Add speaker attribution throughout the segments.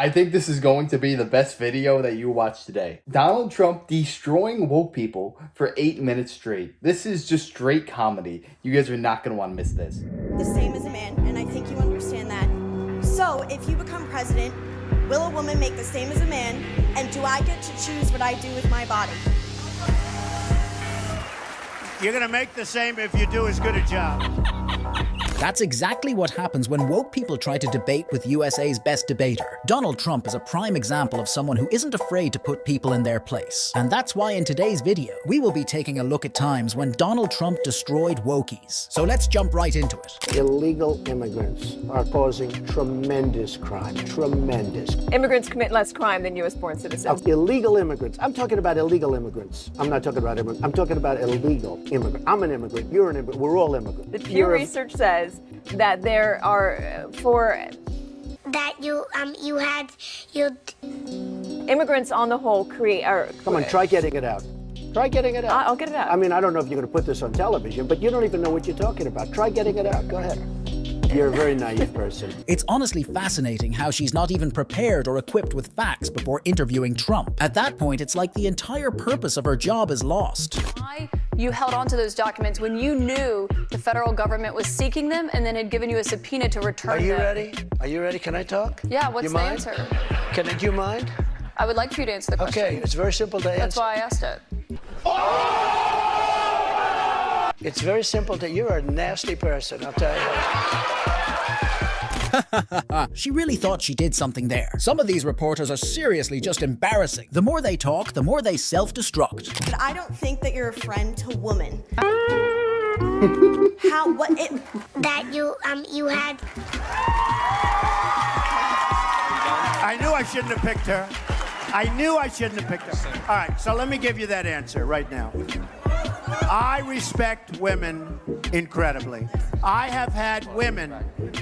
Speaker 1: I think this is going to be the best video that you watch today. Donald Trump destroying woke people for 8 minutes straight. This is just straight comedy. You guys are not going to want to miss this.
Speaker 2: The same as a man, and I think you understand that. So, if you become president, will a woman make the same as a man, and do I get to choose what I do with my body?
Speaker 3: You're going to make the same if you do as good a job.
Speaker 4: That's exactly what happens when woke people try to debate with USA's best debater. Donald Trump is a prime example of someone who isn't afraid to put people in their place. And that's why in today's video, we will be taking a look at times when Donald Trump destroyed wokies. So let's jump right into it.
Speaker 5: Illegal immigrants are causing tremendous crime, tremendous.
Speaker 6: Immigrants commit less crime than U.S.-born citizens.
Speaker 5: Illegal immigrants. I'm talking about illegal immigrants. I'm not talking about immigrants. I'm talking about illegal immigrants. I'm an immigrant. You're an immigrant. We're all immigrants.
Speaker 6: The Pew Research says that there are immigrants on the whole
Speaker 5: Come on, try getting it out. Try getting it out.
Speaker 6: I'll get it out.
Speaker 5: I mean, I don't know if you're going to put this on television, but you don't even know what you're talking about. Try getting it out. Go ahead. You're a very naive person.
Speaker 4: It's honestly fascinating how she's not even prepared or equipped with facts before interviewing Trump. At that point, it's like the entire purpose of her job is lost.
Speaker 7: Why you held on to those documents when you knew the federal government was seeking them and then had given you a subpoena to return them?
Speaker 5: Are you ready? Are you ready? Can I talk?
Speaker 7: Yeah, what's the answer?
Speaker 5: Do you mind?
Speaker 7: I would like for you to answer the question.
Speaker 5: Okay, it's very simple to answer.
Speaker 7: That's why I asked it.
Speaker 5: It's very simple to, you're a nasty person, I'll tell you.
Speaker 4: She really thought she did something there. Some of these reporters are seriously just embarrassing. The more they talk, the more they self-destruct.
Speaker 2: But I don't think that you're a friend to woman.
Speaker 3: I knew I shouldn't have picked her. I knew I shouldn't have picked her. All right, so let me give you that answer right now. I respect women incredibly. I have had women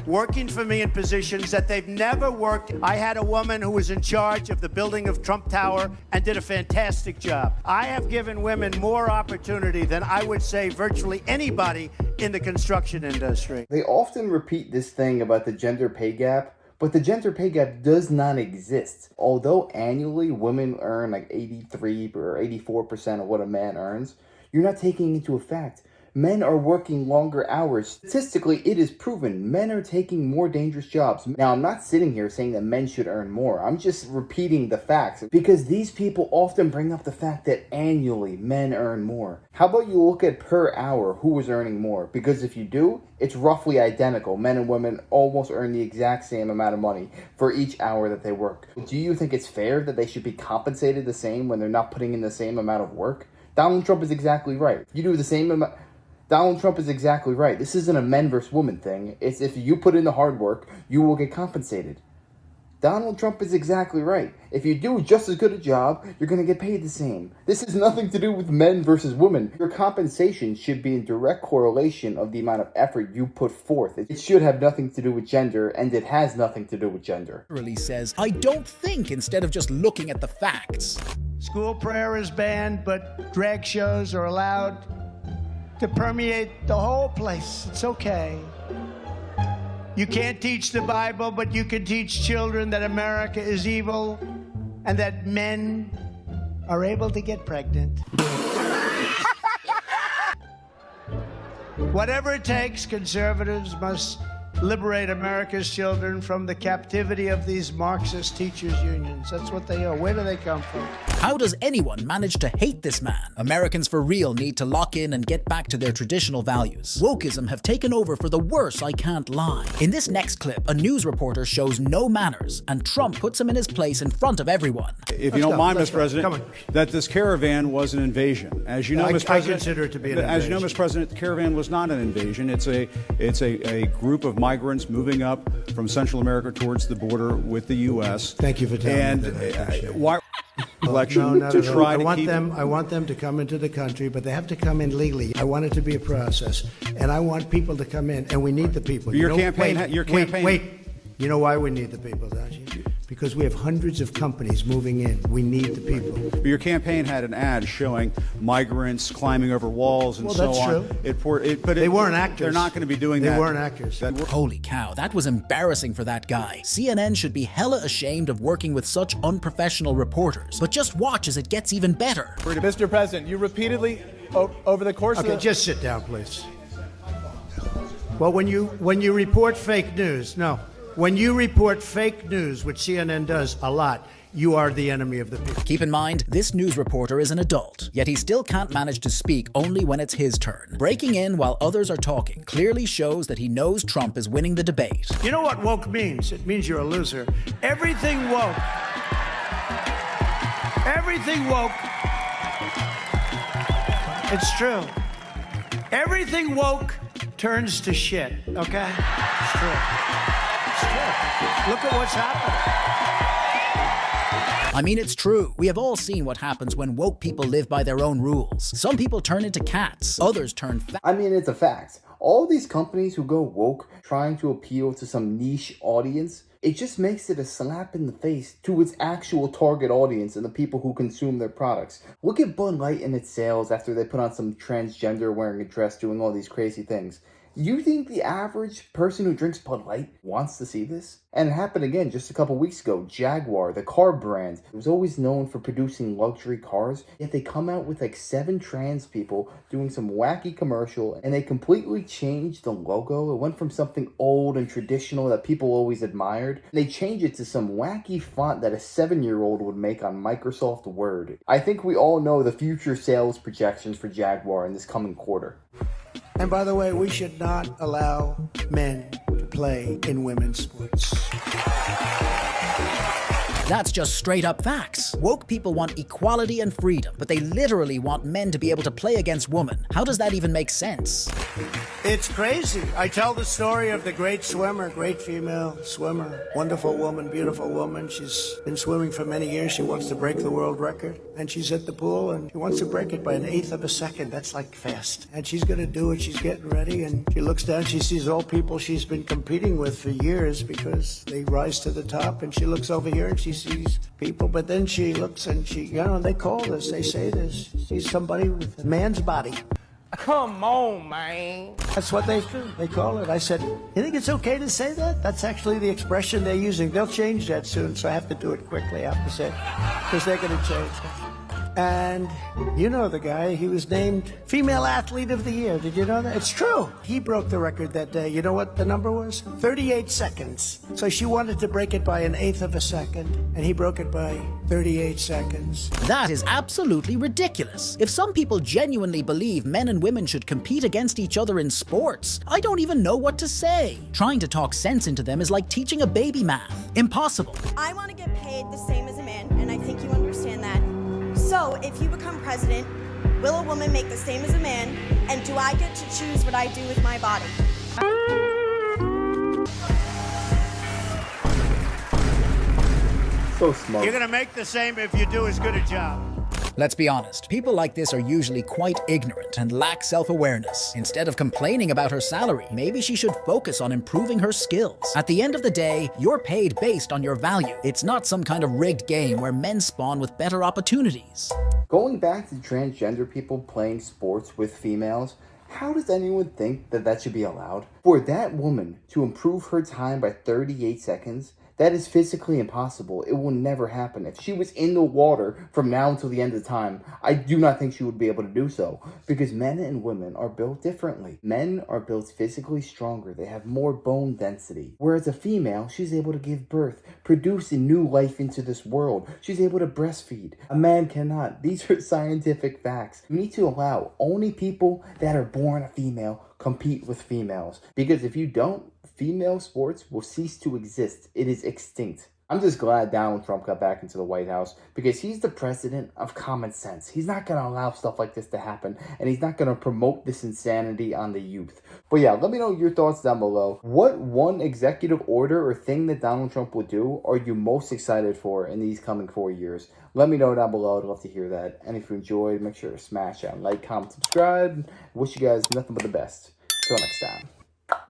Speaker 3: working for me in positions that they've never worked. I had a woman who was in charge of the building of Trump Tower and did a fantastic job. I have given women more opportunity than I would say virtually anybody in the construction industry.
Speaker 1: They often repeat this thing about the gender pay gap, but the gender pay gap does not exist. Although annually women earn like 83 or 84% of what a man earns, you're not taking into effect men are working longer hours. Statistically, it is proven men are taking more dangerous jobs. Now, I'm not sitting here saying that men should earn more. I'm just repeating the facts because these people often bring up the fact that annually men earn more. How about you look at per hour who is earning more? Because if you do, it's roughly identical. Men and women almost earn the exact same amount of money for each hour that they work. Do you think it's fair that they should be compensated the same when they're not putting in the same amount of work? Donald Trump is exactly right. You do the same amount. Donald Trump is exactly right. This isn't a men versus women thing. It's if you put in the hard work, you will get compensated. Donald Trump is exactly right. If you do just as good a job, you're going to get paid the same. This has nothing to do with men versus women. Your compensation should be in direct correlation of the amount of effort you put forth. It should have nothing to do with gender, and it has nothing to do with gender.
Speaker 4: Really says, I don't think, instead of just looking at the facts.
Speaker 3: School prayer is banned, but drag shows are allowed to permeate the whole place. It's okay. You can't teach the Bible, but you can teach children that America is evil and that men are able to get pregnant. Whatever it takes, conservatives must liberate America's children from the captivity of these Marxist teachers' unions. That's what they are. Where do they come from?
Speaker 4: How does anyone manage to hate this man? Americans for real need to lock in and get back to their traditional values. Wokeism have taken over for the worse, I can't lie. In this next clip, a news reporter shows no manners, and Trump puts him in his place in front of everyone.
Speaker 8: If you don't mind, Mr. President, that this caravan was an invasion. As you know, Mr. President,
Speaker 3: I consider it to be an invasion.
Speaker 8: As you know, Mr. President, the caravan was not an invasion. It's a group of migrants moving up from Central America towards the border with the U.S.
Speaker 3: Thank you for telling me that.
Speaker 8: Why? Election to try to keep
Speaker 3: them. I want them to come into the country, but they have to come in legally. I want it to be a process, and I want people to come in, and we need the people.
Speaker 8: Your campaign.
Speaker 3: Wait. You know why we need the people, don't you?
Speaker 5: because we have hundreds of companies moving in. We need the people.
Speaker 8: But your campaign had an ad showing migrants climbing over walls and so on.
Speaker 5: Well, that's true.
Speaker 8: But
Speaker 5: They weren't actors.
Speaker 8: They're not going to be doing that.
Speaker 5: They weren't actors.
Speaker 4: Holy cow, that was embarrassing for that guy. CNN should be hella ashamed of working with such unprofessional reporters. But just watch as it gets even better.
Speaker 9: Mr. President, you repeatedly, over the course of
Speaker 5: Okay, just sit down, please. Well, when you report fake news, when you report fake news, which CNN does a lot, you are the enemy of the people.
Speaker 4: Keep in mind, this news reporter is an adult, yet he still can't manage to speak only when it's his turn. Breaking in while others are talking clearly shows that he knows Trump is winning the debate.
Speaker 5: You know what woke means? It means you're a loser. Everything woke. Everything woke. It's true. Everything woke turns to shit, okay? It's true. It's true. Look at what's happening.
Speaker 4: I mean, it's true. We have all seen what happens when woke people live by their own rules. Some people turn into cats, others turn fat.
Speaker 1: I mean, it's a fact. All these companies who go woke trying to appeal to some niche audience, it just makes it a slap in the face to its actual target audience and the people who consume their products. Look at Bud Light and its sales after they put on some transgender wearing a dress doing all these crazy things. You think the average person who drinks Bud Light wants to see this? And it happened again just a couple weeks ago. Jaguar, the car brand, was always known for producing luxury cars, yet they come out with like 7 trans people doing some wacky commercial, and they completely changed the logo. It went from something old and traditional that people always admired. They changed it to some wacky font that a 7-year-old would make on Microsoft Word. I think we all know the future sales projections for Jaguar in this coming quarter.
Speaker 5: And by the way, we should not allow men to play in women's sports.
Speaker 4: That's just straight up facts. Woke people want equality and freedom, but they literally want men to be able to play against women. How does that even make sense?
Speaker 5: It's crazy. I tell the story of the great swimmer, great female swimmer, wonderful woman, beautiful woman. She's been swimming for many years. She wants to break the world record. And she's at the pool and she wants to break it by an 1/8 of a second. That's like fast. And she's going to do it. She's getting ready. And she looks down. She sees all people she's been competing with for years because they rise to the top. And she looks over here and she sees people. But then she looks and they call this. They say this. She sees somebody with a man's body.
Speaker 9: Come on, man.
Speaker 5: That's what they do. They call it. I said, you think it's okay to say that? That's actually the expression they're using. They'll change that soon, so I have to do it quickly, I have to say, because they're going to change that. And you know the guy, he was named Female Athlete of the Year. Did you know that? It's true. He broke the record that day. You know what the number was? 38 seconds. So she wanted to break it by an 1/8 of a second, and he broke it by 38 seconds.
Speaker 4: That is absolutely ridiculous. If some people genuinely believe men and women should compete against each other in sports, I don't even know what to say. Trying to talk sense into them is like teaching a baby math. Impossible.
Speaker 2: I want to get paid the same as a man, and I think you understand that. So, if you become president, will a woman make the same as a man? And do I get to choose what I do with my body?
Speaker 1: So smart.
Speaker 3: You're going to make the same if you do as good a job.
Speaker 4: Let's be honest, people like this are usually quite ignorant and lack self-awareness. Instead of complaining about her salary, maybe she should focus on improving her skills. At the end of the day, you're paid based on your value. It's not some kind of rigged game where men spawn with better opportunities.
Speaker 1: Going back to transgender people playing sports with females, how does anyone think that that should be allowed? For that woman to improve her time by 38 seconds, that is physically impossible. It will never happen. If she was in the water from now until the end of time, I do not think she would be able to do so. Because men and women are built differently. Men are built physically stronger. They have more bone density. Whereas a female, she's able to give birth, produce a new life into this world. She's able to breastfeed. A man cannot. These are scientific facts. You need to allow only people that are born a female compete with females. Because if you don't, female sports will cease to exist. It is extinct. I'm just glad Donald Trump got back into the White House because he's the president of common sense. He's not going to allow stuff like this to happen, and he's not going to promote this insanity on the youth. But yeah, let me know your thoughts down below. What one executive order or thing that Donald Trump will do are you most excited for in these coming 4 years? Let me know down below. I'd love to hear that. And if you enjoyed, make sure to smash that like, comment, subscribe. Wish you guys nothing but the best. Till next time.